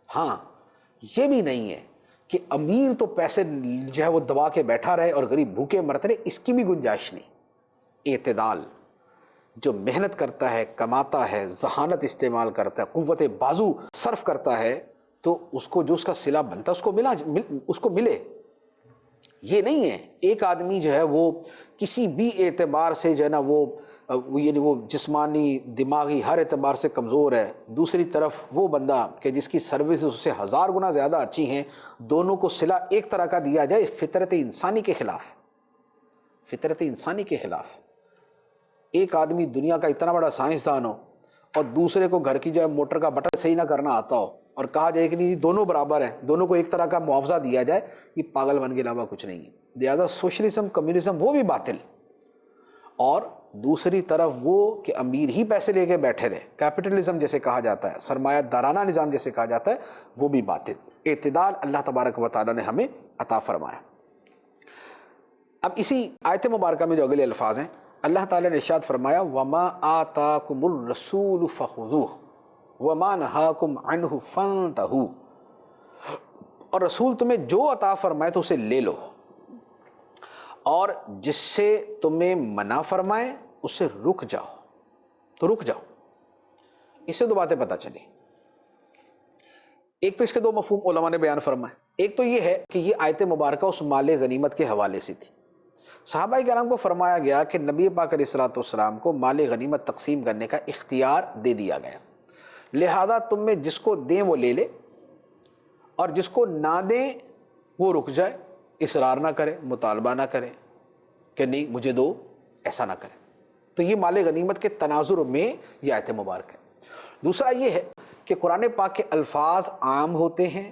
S1: ہاں یہ بھی نہیں ہے کہ امیر تو پیسے جو ہے وہ دبا کے بیٹھا رہے اور غریب بھوکے مرتے رہے، اس کی بھی گنجائش نہیں۔ اعتدال، جو محنت کرتا ہے، کماتا ہے، ذہانت استعمال کرتا ہے، قوت بازو صرف کرتا ہے، تو اس کو جو اس کا صلہ بنتا ہے اس کو ملے۔ یہ نہیں ہے ایک آدمی جو ہے وہ کسی بھی اعتبار سے جو ہے نا یعنی وہ جسمانی دماغی ہر اعتبار سے کمزور ہے، دوسری طرف وہ بندہ کہ جس کی سروس اس سے 1000 گنا زیادہ اچھی ہیں، دونوں کو صلہ ایک طرح کا دیا جائے، فطرت انسانی کے خلاف، فطرت انسانی کے خلاف۔ ایک آدمی دنیا کا اتنا بڑا سائنسدان ہو اور دوسرے کو گھر کی جو ہے موٹر کا بٹن صحیح نہ کرنا آتا ہو اور کہا جائے کہ نہیں دونوں برابر ہیں، دونوں کو ایک طرح کا معاوضہ دیا جائے، یہ پاگل بن کے علاوہ کچھ نہیں ہے۔ لہٰذا سوشلزم، کمیونزم وہ بھی باطل، اور دوسری طرف وہ کہ امیر ہی پیسے لے کے بیٹھے رہے، کیپٹلزم جیسے کہا جاتا ہے، سرمایہ دارانہ نظام جیسے کہا جاتا ہے، وہ بھی باطل۔ اعتدال اللہ تبارک و تعالیٰ نے ہمیں عطا فرمایا۔ اب اسی آیت مبارکہ میں جو اگلے الفاظ ہیں، اللہ تعالیٰ نے ارشاد فرمایا وَمَا آتَاكُمُ الرَّسُولُ فَخُذُوهُ وَمَا نَهَاكُمْ عَنْهُ فَانْتَهُوا، اور رسول تمہیں جو عطا فرمائے تو اسے لے لو، اور جس سے تمہیں منع فرمائے اس سے رک جاؤ، تو رک جاؤ۔ اس سے دو باتیں پتہ چلی۔ ایک تو اس کے دو مفہوم علماء نے بیان فرمائے۔ ایک تو یہ ہے کہ یہ آیت مبارکہ اس مال غنیمت کے حوالے سے تھی۔ صحابہ کرام کو فرمایا گیا کہ نبی پاک علیہ الصلوۃ والسلام کو مال غنیمت تقسیم کرنے کا اختیار دے دیا گیا، لہذا تم میں جس کو دیں وہ لے لے، اور جس کو نہ دیں وہ رک جائے، اصرار نہ کرے، مطالبہ نہ کرے کہ نہیں مجھے دو، ایسا نہ کرے۔ تو یہ مال غنیمت کے تناظر میں یہ آیت مبارک ہے۔ دوسرا یہ ہے کہ قرآن پاک کے الفاظ عام ہوتے ہیں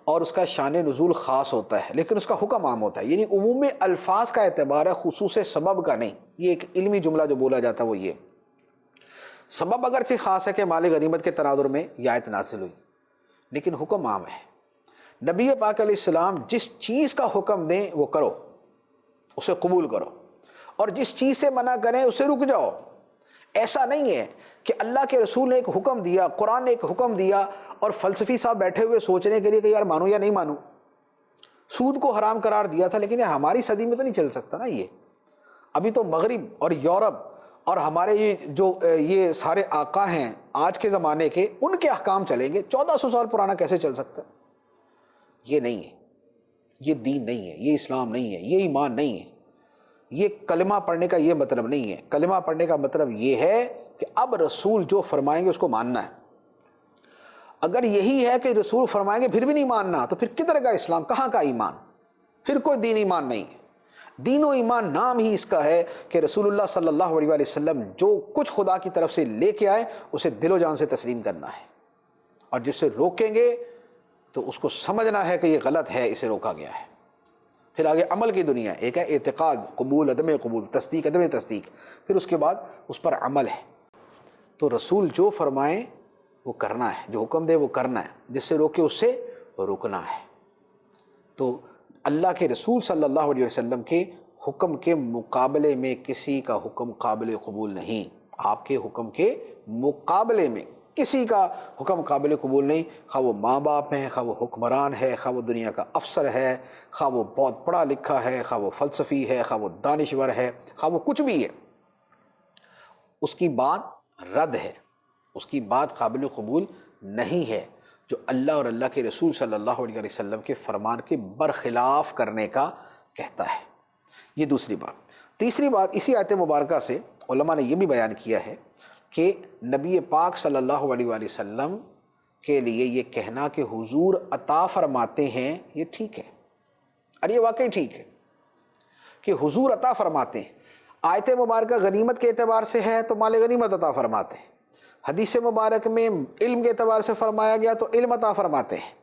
S1: اور اس کا شان نزول خاص ہوتا ہے، لیکن اس کا حکم عام ہوتا ہے، یعنی عموم میں الفاظ کا اعتبار ہے، خصوص سبب کا نہیں۔ یہ ایک علمی جملہ جو بولا جاتا ہے وہ یہ سبب اگرچہ خاص ہے کہ مال غنیمت کے تناظر میں یہ آیت نازل ہوئی، لیکن حکم عام ہے۔ نبی پاک علیہ السلام جس چیز کا حکم دیں وہ کرو، اسے قبول کرو، اور جس چیز سے منع کریں اسے رک جاؤ۔ ایسا نہیں ہے کہ اللہ کے رسول نے ایک حکم دیا، قرآن نے ایک حکم دیا، اور فلسفی صاحب بیٹھے ہوئے سوچنے کے لیے کہ یار مانو یا نہیں مانو۔ سود کو حرام قرار دیا تھا، لیکن یہ ہماری صدی میں تو نہیں چل سکتا نا۔ یہ ابھی تو مغرب اور یورپ
S2: اور ہمارے یہ سارے آقا ہیں آج کے زمانے کے، ان کے احکام چلیں گے، 1400 سال پرانا کیسے چل سکتا ہے؟ یہ نہیں ہے، یہ دین نہیں ہے، یہ اسلام نہیں ہے، یہ ایمان نہیں ہے۔ یہ کلمہ پڑھنے کا یہ مطلب نہیں ہے۔ کلمہ پڑھنے کا مطلب یہ ہے کہ اب رسول جو فرمائیں گے اس کو ماننا ہے۔ اگر یہی ہے کہ رسول فرمائیں گے پھر بھی نہیں ماننا، تو پھر کدھر کا اسلام، کہاں کا ایمان؟ پھر کوئی دین ایمان نہیں ہے۔ دین و ایمان نام ہی اس کا ہے کہ رسول اللہ صلی اللہ علیہ وآلہ وسلم جو کچھ خدا کی طرف سے لے کے آئے اسے دل و جان سے تسلیم کرنا ہے، اور جس سے روکیں گے تو اس کو سمجھنا ہے کہ یہ غلط ہے، اسے روکا گیا ہے۔ پھر آگے عمل کی دنیا، ایک ہے اعتقاد، قبول عدم قبول، تصدیق عدم تصدیق، پھر اس کے بعد اس پر عمل ہے۔ تو رسول جو فرمائیں وہ کرنا ہے، جو حکم دے وہ کرنا ہے، جس سے روکے اس سے رکنا ہے۔ تو اللہ کے رسول صلی اللہ علیہ وسلم کے حکم کے مقابلے میں کسی کا حکم قابل قبول نہیں۔ آپ کے حکم کے مقابلے میں کسی کا حکم قابل قبول نہیں، خواہ وہ ماں باپ ہیں، خواہ وہ حکمران ہے، خواہ وہ دنیا کا افسر ہے، خواہ وہ بہت پڑھا لکھا ہے، خواہ وہ فلسفی ہے، خواہ وہ دانشور ہے، خواہ وہ کچھ بھی ہے، اس کی بات رد ہے، اس کی بات قابل قبول نہیں ہے جو اللہ اور اللہ کے رسول صلی اللہ علیہ وسلم کے فرمان کے برخلاف کرنے کا کہتا ہے۔ یہ دوسری بات۔ تیسری بات، اسی آیت مبارکہ سے علماء نے یہ بھی بیان کیا ہے کہ نبی پاک صلی اللہ علیہ وآلہ وسلم کے لیے یہ کہنا کہ حضور عطا فرماتے ہیں، یہ ٹھیک ہے، اور یہ واقعی ٹھیک ہے کہ حضور عطا فرماتے ہیں۔ آیت مبارکہ غنیمت کے اعتبار سے ہے تو مال غنیمت عطا فرماتے ہیں، حدیث مبارک میں علم کے اعتبار سے فرمایا گیا تو علم عطا فرماتے ہیں،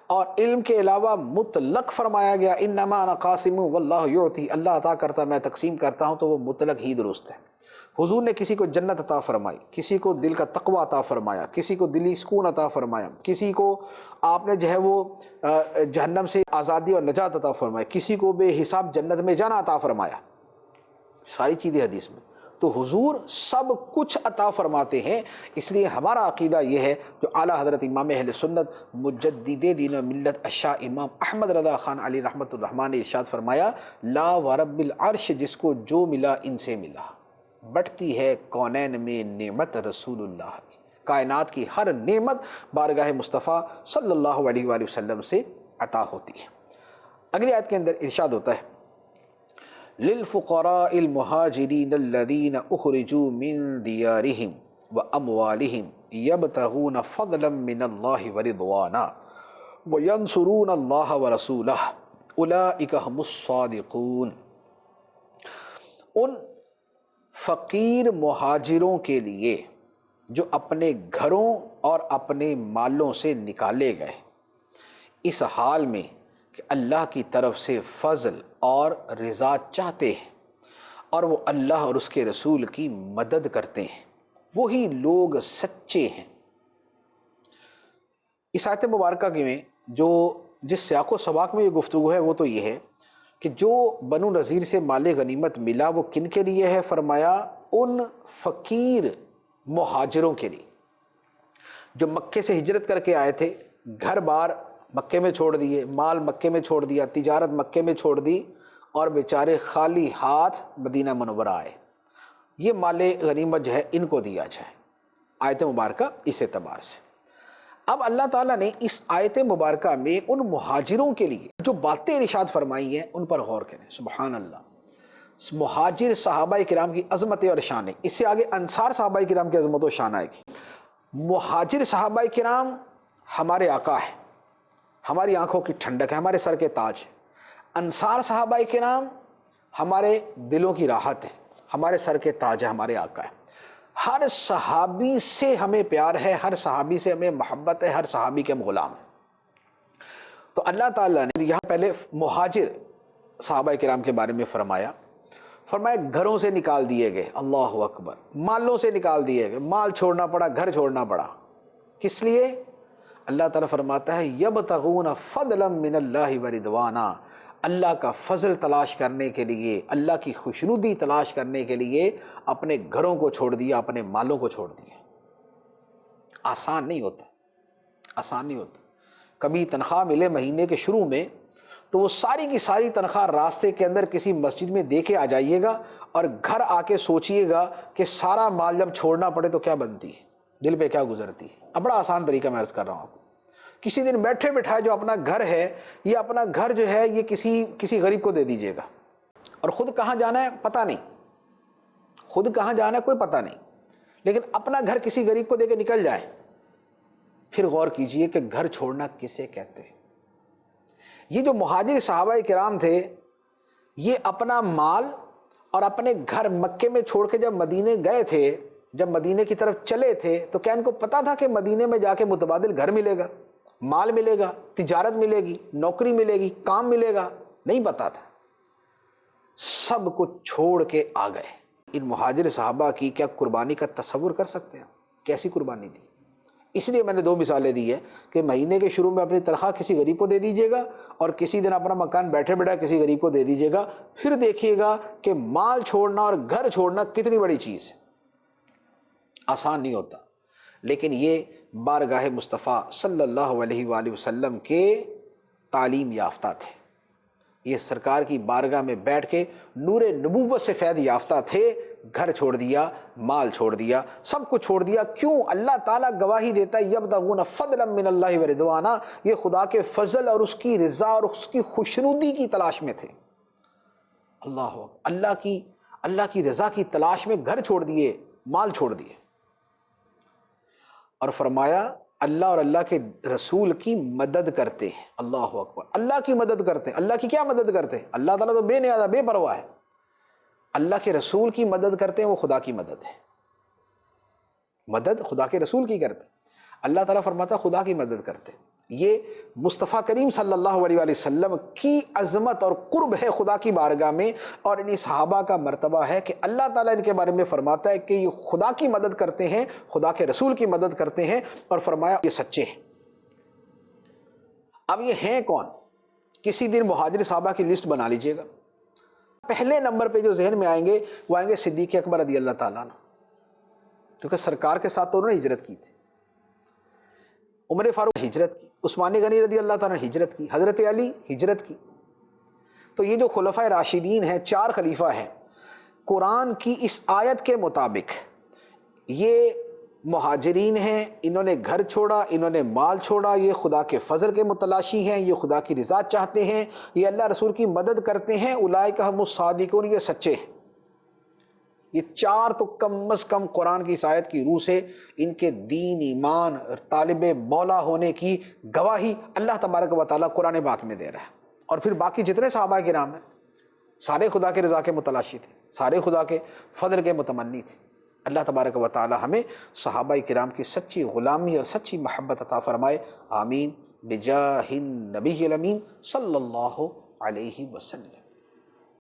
S2: اور علم کے علاوہ مطلق فرمایا گیا انما انا قاسم واللہ یعطی، اللہ عطا کرتا میں تقسیم کرتا ہوں، تو وہ مطلق ہی درست ہے۔ حضور نے کسی کو جنت عطا فرمائی، کسی کو دل کا تقوی عطا فرمایا، کسی کو دلی سکون عطا فرمایا، کسی کو آپ نے جو ہے وہ جہنم سے آزادی اور نجات عطا فرمائی، کسی کو بے حساب جنت میں جانا عطا فرمایا، ساری چیزیں حدیث میں۔ تو حضور سب کچھ عطا فرماتے ہیں، اس لیے ہمارا عقیدہ یہ ہے جو اعلیٰ حضرت امام اہل سنت مجدد دین و ملت الشاہ امام احمد رضا خان علی رحمۃ الرحمٰن نے ارشاد فرمایا، لا ورب العرش، جس کو جو ملا ان سے ملا، بٹتی ہے کونین میں نعمت رسول اللہ کی، کائنات کی ہر نعمت بارگاہ مصطفیٰ صلی اللہ علیہ وآلہ وسلم سے عطا ہوتی ہے۔ اگلی آیت کے اندر ارشاد ہوتا ہے، للفقراء المہاجرین الذین اخرجوا من دیارہم واموالہم یبتغون فضلا من اللہ ورضوانا وینصرون اللہ ورسولہ اولئک هم الصادقون۔ ان فقیر مہاجروں کے لیے جو اپنے گھروں اور اپنے مالوں سے نکالے گئے اس حال میں کہ اللہ کی طرف سے فضل اور رضا چاہتے ہیں اور وہ اللہ اور اس کے رسول کی مدد کرتے ہیں، وہی لوگ سچے ہیں۔ اس آیت مبارکہ میں جو جس سیاق و سباق میں یہ گفتگو ہے وہ تو یہ ہے کہ جو بنو نذیر سے مال غنیمت ملا وہ کن کے لیے ہے؟ فرمایا ان فقیر مہاجروں کے لیے جو مکے سے ہجرت کر کے آئے تھے، گھر بار مکے میں چھوڑ دیے، مال مکے میں چھوڑ دیا، تجارت مکے میں چھوڑ دی، اور بیچارے خالی ہاتھ مدینہ منورہ آئے۔ یہ مال غنیمت جو ہے ان کو دیا جائے، آیت مبارکہ اس اعتبار سے۔ اب اللہ تعالیٰ نے اس آیت مبارکہ میں ان مہاجروں کے لیے جو باتیں ارشاد فرمائی ہیں ان پر غور کریں۔ سبحان اللہ، مہاجر صحابہ کرام کی عظمت اور شان ہے، اس سے آگے انصار صحابہ کرام کی عظمت و شان آئے گی۔ مہاجر صحابہ کرام ہمارے آقا ہیں، ہماری آنکھوں کی ٹھنڈک ہے، ہمارے سر کے تاج ہیں۔ انصار صحابہ کرام ہمارے دلوں کی راحت ہیں، ہمارے سر کے تاج ہیں، ہمارے آقا ہیں۔ ہر صحابی سے ہمیں پیار ہے، ہر صحابی سے ہمیں محبت ہے، ہر صحابی کے ہم غلام ہیں۔ تو اللہ تعالیٰ نے یہاں پہلے مہاجر صحابہ کرام کے بارے میں فرمایا گھروں سے نکال دیے گئے، اللہ اکبر، مالوں سے نکال دیے گئے، مال چھوڑنا پڑا، گھر چھوڑنا پڑا، کس لیے؟ اللہ تعالیٰ فرماتا ہے یبتغون فضلا من اللہ ورضوانا، اللہ کا فضل تلاش کرنے کے لیے، اللہ کی خوشنودی تلاش کرنے کے لیے اپنے گھروں کو چھوڑ دیا، اپنے مالوں کو چھوڑ دیا۔ آسان نہیں ہوتا، آسان نہیں ہوتا۔ کبھی تنخواہ ملے مہینے کے شروع میں تو وہ ساری کی ساری تنخواہ راستے کے اندر کسی مسجد میں دے کے آ جائیے گا اور گھر آ کے سوچئے گا کہ سارا مال جب چھوڑنا پڑے تو کیا بنتی ہے، دل پہ کیا گزرتی ہے۔ اب بڑا آسان طریقہ میں عرض کر رہا ہوں آپ کو۔ کسی دن بیٹھے بٹھائے جو اپنا گھر ہے، یہ اپنا گھر جو ہے یہ کسی غریب کو دے دیجیے گا، اور خود کہاں جانا ہے پتہ نہیں، خود کہاں جانا ہے کوئی پتہ نہیں، لیکن اپنا گھر کسی غریب کو دے کے نکل جائیں۔ پھر غور کیجئے کہ گھر چھوڑنا کسے کہتے ہیں۔ یہ جو مہاجر صحابہ کرام تھے، یہ اپنا مال اور اپنے گھر مکے میں چھوڑ کے جب مدینے گئے تھے، جب مدینے کی طرف چلے تھے، تو کیا ان کو پتا تھا کہ مدینے میں جا کے متبادل گھر ملے گا، مال ملے گا، تجارت ملے گی، نوکری ملے گی، کام ملے گا؟ نہیں پتا تھا۔ سب کچھ چھوڑ کے آ گئے۔ ان مہاجر صحابہ کی کیا قربانی کا تصور کر سکتے ہیں؟ کیسی قربانی دی؟ اس لیے میں نے 2 مثالیں دی ہیں کہ مہینے کے شروع میں اپنی تنخواہ کسی غریب کو دے دیجیے گا، اور کسی دن اپنا مکان بیٹھے بیٹھے کسی غریب کو دے دیجیے گا۔ پھر دیکھیے گا کہ مال چھوڑنا اور گھر چھوڑنا کتنی بڑی چیز ہے۔ آسان نہیں ہوتا، لیکن یہ بارگاہ مصطفیٰ صلی اللہ علیہ وآلہ وسلم کے تعلیم یافتہ تھے۔ یہ سرکار کی بارگاہ میں بیٹھ کے نور نبوت سے فیض یافتہ تھے۔ گھر چھوڑ دیا، مال چھوڑ دیا، سب کچھ چھوڑ دیا۔ کیوں؟ اللہ تعالیٰ گواہی دیتا ہے یبتغون فضلا من اللہ ورضوانا، یہ خدا کے فضل اور اس کی رضا اور اس کی خوشنودی کی تلاش میں تھے۔ اللہ کی رضا کی تلاش میں گھر چھوڑ دیے، مال چھوڑ دیے، اور فرمایا اللہ اور اللہ کے رسول کی مدد کرتے ہیں۔ اللہ اکبر، اللہ کی مدد کرتے ہیں۔ اللہ کی کیا مدد کرتے ہیں؟ اللہ تعالیٰ تو بے نیاز بے پرواہ ہے۔ اللہ کے رسول کی مدد کرتے ہیں، وہ خدا کی مدد ہے۔ مدد خدا کے رسول کی کرتے ہیں۔ اللہ تعالیٰ فرماتا ہے خدا کی مدد کرتے ہیں۔ یہ مصطفیٰ کریم صلی اللہ علیہ وآلہ وسلم کی عظمت اور قرب ہے خدا کی بارگاہ میں، اور انہی صحابہ کا مرتبہ ہے کہ اللہ تعالیٰ ان کے بارے میں فرماتا ہے کہ یہ خدا کی مدد کرتے ہیں، خدا کے رسول کی مدد کرتے ہیں، اور فرمایا یہ سچے ہیں۔ اب یہ ہیں کون؟ کسی دن مہاجر صحابہ کی لسٹ بنا لیجئے گا۔ پہلے نمبر پہ جو ذہن میں آئیں گے وہ آئیں گے صدیق اکبر رضی اللہ تعالیٰ عنہ، کیونکہ سرکار کے ساتھ تو انہوں نے ہجرت کی تھی۔ عمر فاروق ہجرت کی، عثمان غنی رضی اللہ تعالیٰ نے ہجرت کی، حضرت علی ہجرت کی۔ تو یہ جو خلفائے راشدین ہیں، 4 خلیفہ ہیں، قرآن کی اس آیت کے مطابق یہ مہاجرین ہیں، انہوں نے گھر چھوڑا، انہوں نے مال چھوڑا، یہ خدا کے فضل کے متلاشی ہیں، یہ خدا کی رضا چاہتے ہیں، یہ اللہ رسول کی مدد کرتے ہیں، اولئک هم الصادقون، یہ سچے ہیں۔ یہ 4 تو کم از کم قرآن کی اس آیت کی روح سے ان کے دین، ایمان، طالب مولا ہونے کی گواہی اللہ تبارک و تعالیٰ قرآن پاک میں دے رہا ہے۔ اور پھر باقی جتنے صحابہ کرام ہیں سارے خدا کے رضا کے متلاشی تھے، سارے خدا کے فضل کے متمنی تھے۔ اللہ تبارک و تعالیٰ ہمیں صحابہ کرام کی سچی غلامی اور سچی محبت عطا فرمائے، آمین، بجاہ النبی الامین صلی اللہ علیہ وسلم۔